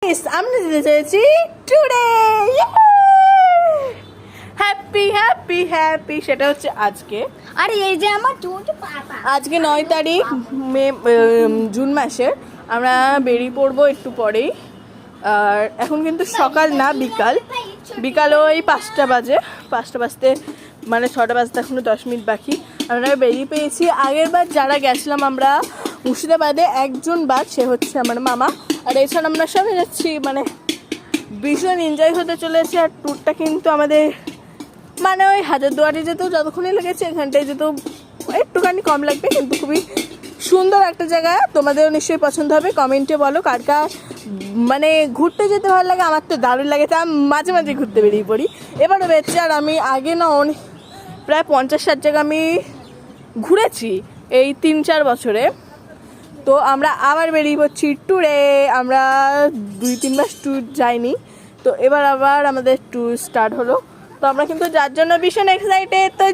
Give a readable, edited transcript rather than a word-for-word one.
Guys আমরা যেতে চলেছি টুডে, হ্যাপি হ্যাপি হ্যাপি। সেটা হচ্ছে আজকে, আরে এই যে আমার চুলটা পাপা আজকে 9 তারিখ জুন মাসের। আমরা বেরিয়ে পড়বো একটু পরেই। আর এখন কিন্তু সকাল না, বিকাল ওই 5টা বাজে। 5টা বাজতে মানে 6টা বাজতে এখনো 10 মিনিট বাকি। আমরা বেরিয়ে পেয়েছি। আগের বার যারা গেছিলাম আমরা মুর্শিদাবাদে, একজন বাদ, সে হচ্ছে আমার মামা। আর এছাড়া আমরা সবাই যাচ্ছি, মানে ভীষণ এনজয় হতে চলেছে। আর ট্যুরটা কিন্তু আমাদের মানে ওই হাজারদুয়ারি যেতেও যতক্ষণই লেগেছে, এখানটায় যেতেও একটুখানি কম লাগবে, কিন্তু খুবই সুন্দর একটা জায়গা। তোমাদেরও নিশ্চয়ই পছন্দ হবে। কমেন্টে বলো কার কার মানে ঘুরতে যেতে ভালো লাগে। আমার তো দারুণ লাগে, তা আমি মাঝে মাঝে ঘুরতে বেরিয়ে পড়ি। এবারও বেরোচ্ছি। আর আমি আগে না অনেক প্রায় 50-60 জায়গা আমি ঘুরেছি এই 3-4 বছরে। তো আমরা আবার বেরিয়ে পড়ছি ট্যুরে। আমরা 2-3 মাস ট্যুর যাইনি, তো এবার আবার আমাদের ট্যুর স্টার্ট হলো। তো আমরা কিন্তু যার জন্য ভীষণ এক্সাইটেড। তো